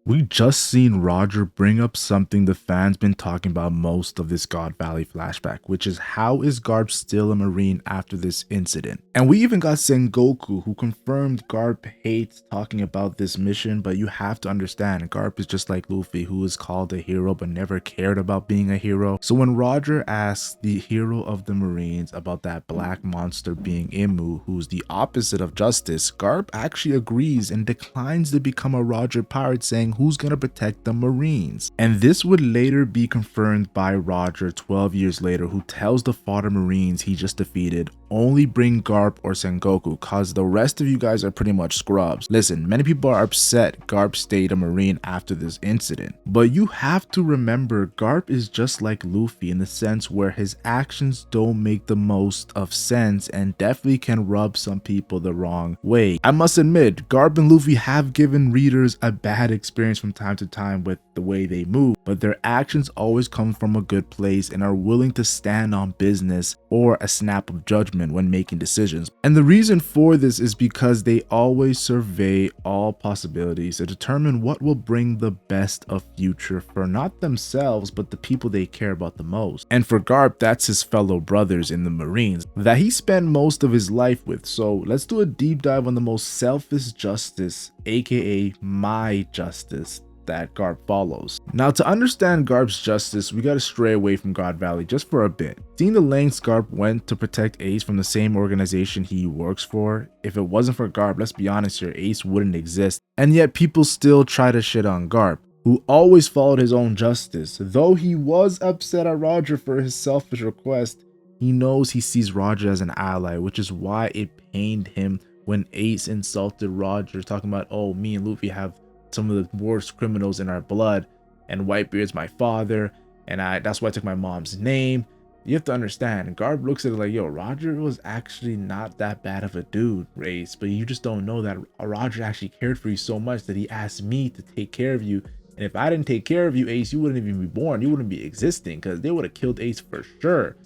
We just seen Roger bring up something the fans been talking about most of this God Valley flashback, which is how is Garp still a Marine after this incident? And we even got Sengoku, who confirmed Garp hates talking about this mission, but you have to understand, Garp is just like Luffy, who is called a hero but never cared about being a hero. So when Roger asks the hero of the Marines about that black monster being Imu, who's the opposite of justice, Garp actually agrees and declines to become a Roger pirate, saying who's gonna protect the Marines. And this would later be confirmed by Roger 12 years later, who tells the fodder Marines he just defeated, only bring Garp or Sengoku cause the rest of you guys are pretty much scrubs. Listen, many people are upset Garp stayed a Marine after this incident, but you have to remember Garp is just like Luffy in the sense where his actions don't make the most of sense and definitely can rub some people the wrong way. I must admit, Garp and Luffy have given readers a bad experience from time to time with the way they move, but their actions always come from a good place and are willing to stand on business or a snap of judgment when making decisions. And the reason for this is because they always survey all possibilities to determine what will bring the best of future for not themselves but the people they care about the most. And for Garp, that's his fellow brothers in the Marines that he spent most of his life with. So let's do a deep dive on the most selfish justice, aka my justice, that Garp follows. Now, to understand Garp's justice, we gotta stray away from God Valley just for a bit. Seeing the lengths Garp went to protect Ace from the same organization he works for, if it wasn't for Garp, let's be honest here, Ace wouldn't exist. And yet people still try to shit on Garp, who always followed his own justice. Though he was upset at Roger for his selfish request, he knows he sees Roger as an ally, which is why it pained him when Ace insulted Roger, talking about, oh, me and Luffy have some of the worst criminals in our blood, and Whitebeard's my father, and that's why I took my mom's name. You have to understand, Garp looks at it like, yo, Roger was actually not that bad of a dude, Ace, but you just don't know that Roger actually cared for you so much that he asked me to take care of you. And if I didn't take care of you, Ace, you wouldn't even be born. You wouldn't be existing, because they would have killed Ace for sure.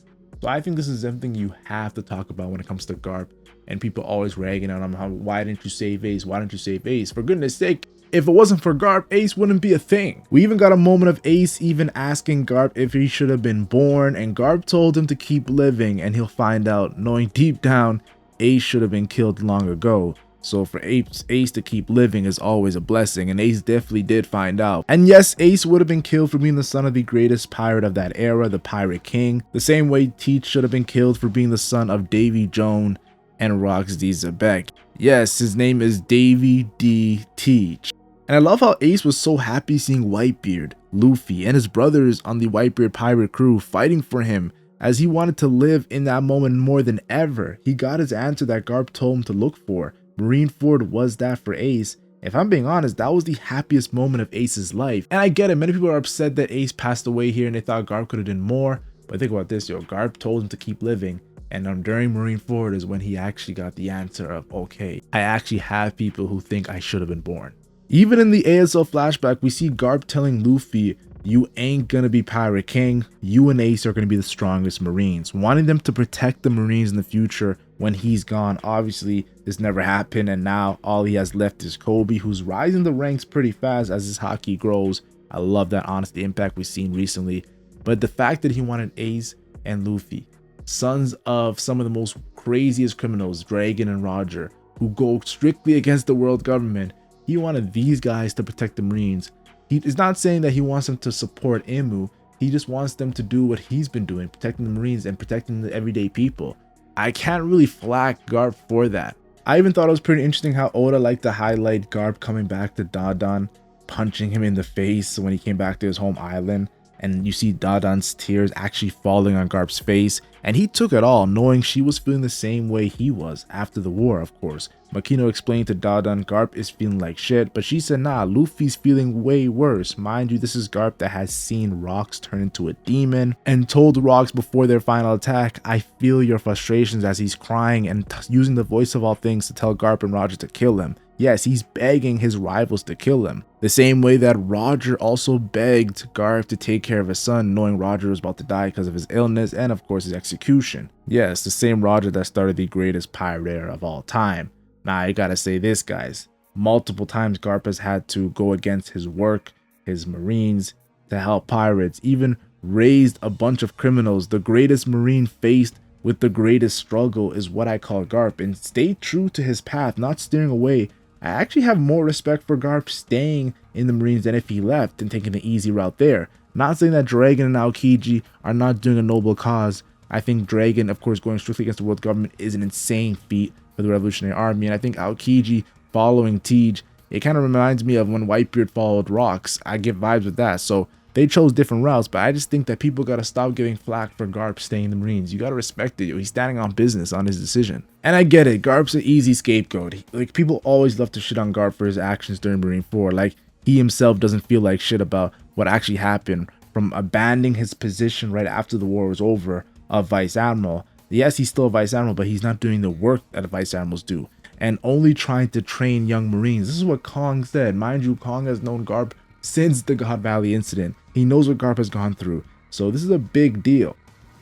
So I think this is something you have to talk about when it comes to Garp. And people always ragging on him, why didn't you save Ace? Why didn't you save Ace? For goodness sake, if it wasn't for Garp, Ace wouldn't be a thing. We even got a moment of Ace even asking Garp if he should have been born, and Garp told him to keep living and he'll find out, knowing deep down Ace should have been killed long ago. So for Ace to keep living is always a blessing, and Ace definitely did find out. And yes, Ace would have been killed for being the son of the greatest pirate of that era, the Pirate King, the same way Teach should have been killed for being the son of Davy Jones and Rox D. Zebek. Yes, his name is Davy D. Teach. And I love how Ace was so happy seeing Whitebeard, Luffy, and his brothers on the Whitebeard pirate crew fighting for him, as he wanted to live in that moment more than ever. He got his answer that Garp told him to look for. Marineford was that for Ace. If I'm being honest, that was the happiest moment of Ace's life. And I get it, many people are upset that Ace passed away here and they thought Garp could have done more. But think about this, yo, Garp told him to keep living. And during Marineford is when he actually got the answer of, okay, I actually have people who think I should have been born. Even in the ASL flashback, we see Garp telling Luffy, you ain't gonna be Pirate King, you and Ace are gonna be the strongest Marines, wanting them to protect the Marines in the future when he's gone. Obviously, this never happened, and now all he has left is Kobe, who's rising the ranks pretty fast as his hockey grows. I love that honesty impact we've seen recently. But the fact that he wanted Ace and Luffy, sons of some of the most craziest criminals, Dragon and Roger, who go strictly against the world government, he wanted these guys to protect the Marines. He is not saying that he wants them to support Imu. He just wants them to do what he's been doing, protecting the Marines and protecting the everyday people. I can't really flack Garp for that. I even thought it was pretty interesting how Oda liked to highlight Garp coming back to Dadan, punching him in the face when he came back to his home island. And you see Dadan's tears actually falling on Garp's face, and he took it all, knowing she was feeling the same way he was after the war, of course. Makino explained to Dadan Garp is feeling like shit, but she said nah, Luffy's feeling way worse. Mind you, this is Garp that has seen Rox turn into a demon and told Rox before their final attack, I feel your frustrations, as he's crying and using the voice of all things to tell Garp and Roger to kill him. Yes, he's begging his rivals to kill him. The same way that Roger also begged Garp to take care of his son, knowing Roger was about to die because of his illness and of course his execution. Yes, the same Roger that started the greatest pirate era of all time. Now I gotta say this, guys. Multiple times Garp has had to go against his work, his Marines, to help pirates, even raised a bunch of criminals. The greatest Marine faced with the greatest struggle is what I call Garp, and stayed true to his path, not steering away. I actually have more respect for Garp staying in the Marines than if he left and taking the easy route there. Not saying that Dragon and Aokiji are not doing a noble cause. I think Dragon, of course, going strictly against the world government is an insane feat for the Revolutionary Army, and I think Aokiji following Tej, it kind of reminds me of when Whitebeard followed Rocks. I get vibes with that. So they chose different routes, but I just think that people gotta stop giving flack for Garp staying in the Marines. You gotta respect it. He's standing on business on his decision. And I get it, Garp's an easy scapegoat. Like, people always love to shit on Garp for his actions during Marine 4. Like, he himself doesn't feel like shit about what actually happened, from abandoning his position right after the war was over of Vice Admiral. Yes, he's still a Vice Admiral, but he's not doing the work that Vice Admirals do, and only trying to train young Marines. This is what Kong said. Mind you, Kong has known Garp since the God Valley incident. He knows what Garp has gone through, so this is a big deal.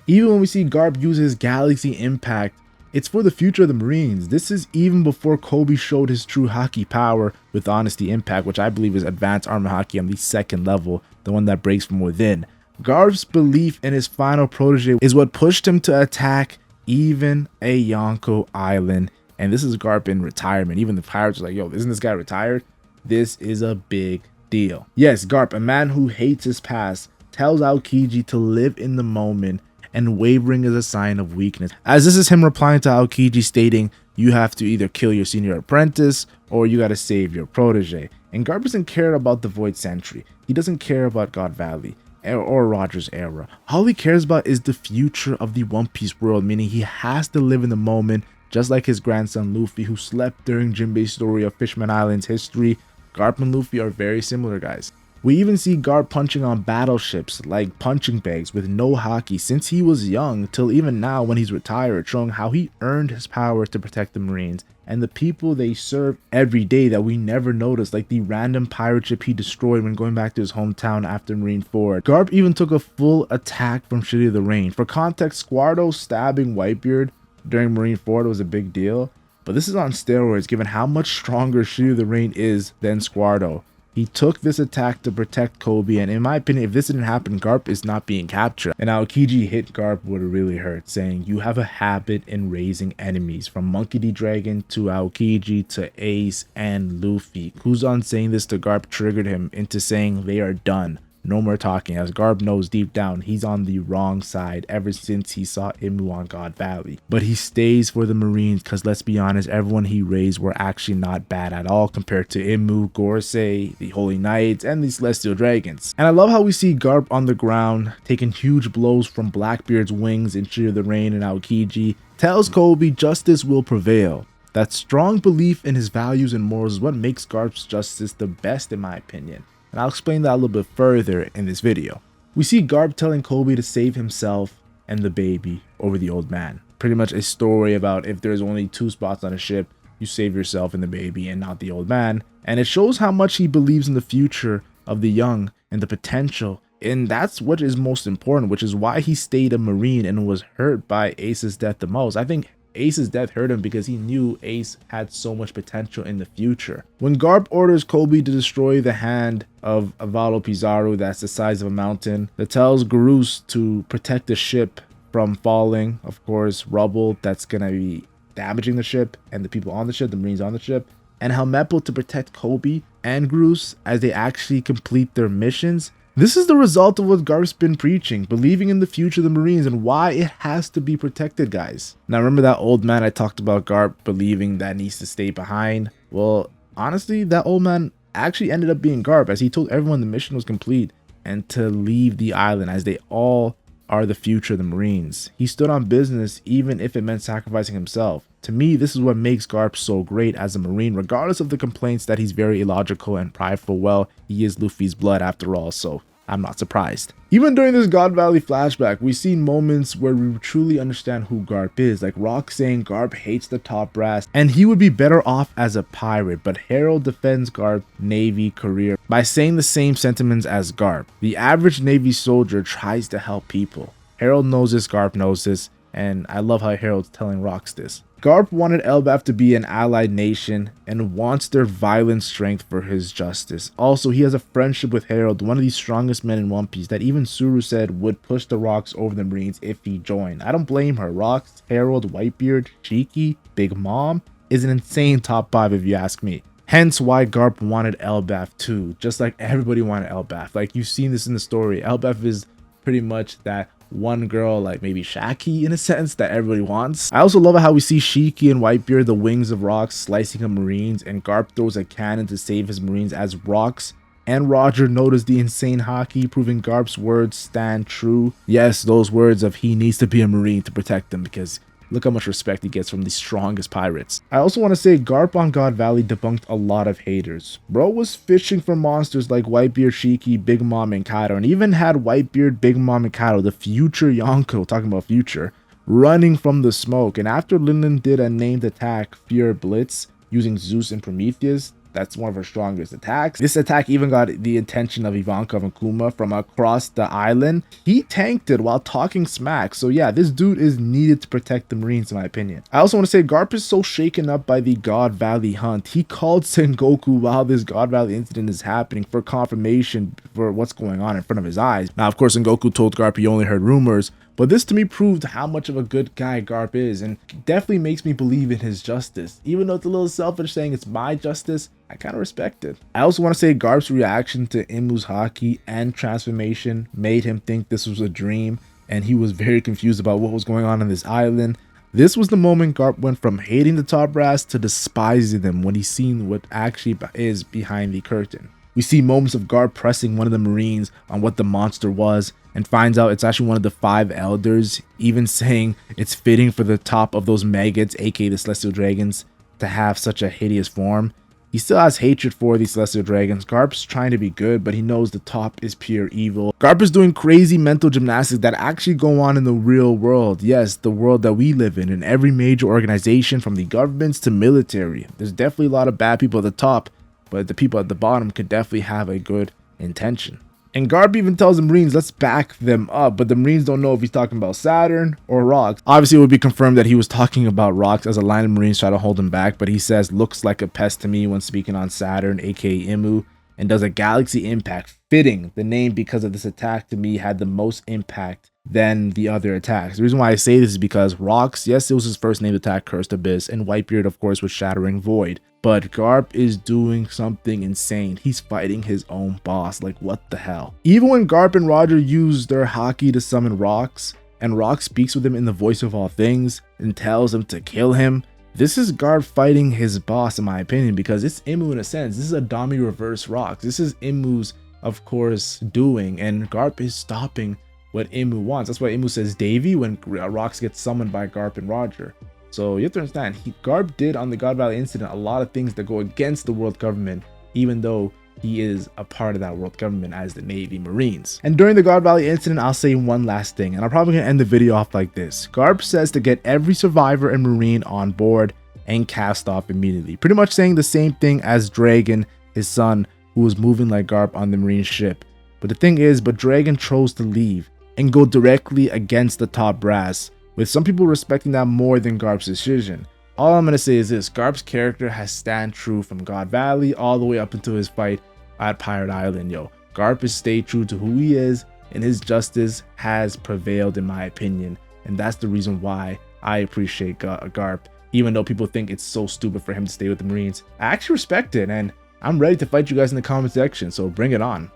Even when we see Garp use his Galaxy Impact, it's for the future of the Marines. This is even before Kobe showed his true Haki power with Honesty Impact, which I believe is Advanced Armor Haki on the 2nd level, the one that breaks from within. Garp's belief in his final protege is what pushed him to attack even a Yonko Island. And this is Garp in retirement. Even the pirates are like, yo, isn't this guy retired? This is a big deal. Yes, Garp, a man who hates his past, tells Aokiji to live in the moment, and wavering is a sign of weakness. As this is him replying to Aokiji stating, you have to either kill your senior apprentice or you gotta save your protege. And Garp doesn't care about the Void Sentry. He doesn't care about God Valley or Roger's era. All he cares about is the future of the One Piece world, meaning he has to live in the moment, just like his grandson Luffy, who slept during Jinbei's story of Fishman Island's history. Garp and Luffy are very similar, guys. We even see Garp punching on battleships like punching bags with no haki since he was young till even now when he's retired, showing how he earned his power to protect the Marines and the people they serve every day that we never noticed, like the random pirate ship he destroyed when going back to his hometown after Marine 4. Garp even took a full attack from Shitty of the Rain. For context, Squardo stabbing Whitebeard during Marine 4 was a big deal, but this is on steroids given how much stronger Shitty of the Rain is than Squardo. He took this attack to protect Kobe, and in my opinion, if this didn't happen, Garp is not being captured. And Aokiji hit Garp would have really hurt, saying, you have a habit in raising enemies, from Monkey D. Dragon to Aokiji to Ace and Luffy. Kuzan saying this to Garp triggered him into saying they are done. No more talking, as Garp knows deep down he's on the wrong side ever since he saw Immu on God Valley. But he stays for the Marines because, let's be honest, everyone he raised were actually not bad at all compared to Immu, Gorosei, the Holy Knights, and the Celestial Dragons. And I love how we see Garp on the ground taking huge blows from Blackbeard's wings in Shitty of the Rain, and Aokiji tells Kobe justice will prevail. That strong belief in his values and morals is what makes Garp's justice the best in my opinion. And I'll explain that a little bit further in this video. We see Garp telling Kobe to save himself and the baby over the old man. Pretty much a story about if there's only 2 spots on a ship, you save yourself and the baby and not the old man. And it shows how much he believes in the future of the young and the potential. And that's what is most important, which is why he stayed a Marine and was hurt by Ace's death the most. I think Ace's death hurt him because he knew Ace had so much potential in the future. When Garp orders Kobe to destroy the hand of Avalo Pizarro that's the size of a mountain, that tells Garus to protect the ship from falling, of course, rubble that's gonna be damaging the ship and the people on the ship, the Marines on the ship, and Helmeppo to protect Kobe and Garus as they actually complete their missions. This is the result of what Garp's been preaching, believing in the future of the Marines and why it has to be protected, guys. Now, remember that old man I talked about, Garp believing that needs to stay behind? Well, honestly, that old man actually ended up being Garp, as he told everyone the mission was complete and to leave the island, as they all are the future of the Marines. He stood on business even if it meant sacrificing himself. To me, this is what makes Garp so great as a Marine, regardless of the complaints that he's very illogical and prideful. Well, he is Luffy's blood after all, so I'm not surprised. Even during this God Valley flashback, we see moments where we truly understand who Garp is, like Rock saying Garp hates the top brass and he would be better off as a pirate, but Harold defends Garp's Navy career by saying the same sentiments as Garp. The average Navy soldier tries to help people. Harold knows this, Garp knows this, and I love how Harold's telling Rocks this. Garp wanted Elbaf to be an allied nation and wants their violent strength for his justice. Also, he has a friendship with Harold, one of the strongest men in One Piece that even Suru said would push the Rocks over the Marines if he joined. I don't blame her. Rocks, Harold, Whitebeard, Shiki, Big Mom is an insane top 5 if you ask me. Hence why Garp wanted Elbaf too, just like everybody wanted Elbaf. Like, you've seen this in the story. Elbaf is pretty much that one girl, like maybe Shaki in a sense, that everybody wants. I also love how we see Shiki and Whitebeard, the wings of Rocks, slicing up Marines, and Garp throws a cannon to save his Marines as Rocks and Roger notice the insane hockey, proving Garp's words stand true. Yes, those words of he needs to be a Marine to protect them, because look how much respect he gets from the strongest pirates. I also want to say Garp on God Valley debunked a lot of haters. Bro was fishing for monsters like Whitebeard, Shiki, Big Mom, and Kaido, and even had Whitebeard, Big Mom, and Kaido, the future Yonko, talking about future, running from the smoke. And after Linlin did a named attack, Fear Blitz, using Zeus and Prometheus, that's one of her strongest attacks. This attack even got the attention of Ivankov and Kuma from across the island. He tanked it while talking smack. So yeah, this dude is needed to protect the Marines in my opinion. I also want to say Garp is so shaken up by the God Valley hunt. He called Sengoku while this God Valley incident is happening for confirmation for what's going on in front of his eyes. Now, of course, Sengoku told Garp he only heard rumors, but this to me proved how much of a good guy Garp is, and definitely makes me believe in his justice. Even though it's a little selfish saying it's my justice, I kind of respect it. I also want to say Garp's reaction to Imu's haki and transformation made him think this was a dream, and he was very confused about what was going on this island. This was the moment Garp went from hating the top brass to despising them when he seen what actually is behind the curtain. We see moments of Garp pressing one of the Marines on what the monster was, and finds out it's actually one of the 5 elders, even saying it's fitting for the top of those maggots, aka the Celestial Dragons, to have such a hideous form. He still has hatred for these Celestial Dragons. Garp's trying to be good, but he knows the top is pure evil. Garp is doing crazy mental gymnastics that actually go on in the real world. Yes, the world that we live in every major organization, from the governments to military. There's definitely a lot of bad people at the top, but the people at the bottom could definitely have a good intention. And Garp even tells the Marines, let's back them up, but the Marines don't know if he's talking about Saturn or Rocks. Obviously, it would be confirmed that he was talking about Rocks as a line of Marines try to hold him back, but he says, looks like a pest to me when speaking on Saturn, aka Imu, and does a galaxy impact, fitting the name because of this attack to me had the most impact than the other attacks. The reason why I say this is because Rocks, yes, it was his first named attack, Cursed Abyss, and Whitebeard, of course, was Shattering Void. But Garp is doing something insane. He's fighting his own boss. Like, what the hell? Even when Garp and Roger use their haki to summon Rocks, and Rock speaks with him in the voice of all things and tells him to kill him, this is Garp fighting his boss, in my opinion, because it's Imu in a sense. This is a Dami reverse Rocks. This is Imu's, of course, doing, and Garp is stopping what Imu wants. That's why Imu says Davy when Rocks gets summoned by Garp and Roger. So you have to understand, Garp did on the God Valley incident a lot of things that go against the world government, even though he is a part of that world government as the Navy Marines. And during the God Valley incident, I'll say one last thing, and I'm probably gonna end the video off like this. Garp says to get every survivor and Marine on board and cast off immediately. Pretty much saying the same thing as Dragon, his son, who was moving like Garp on the Marine ship. But the thing is, Dragon chose to leave and go directly against the top brass, with some people respecting that more than Garp's decision. All I'm gonna say is this: Garp's character has stand true from God Valley all the way up until his fight at Pirate Island. Yo, Garp has stayed true to who he is, and his justice has prevailed in my opinion. And that's the reason why I appreciate Garp, even though people think it's so stupid for him to stay with the Marines. I actually respect it, and I'm ready to fight you guys in the comment section, so bring it on.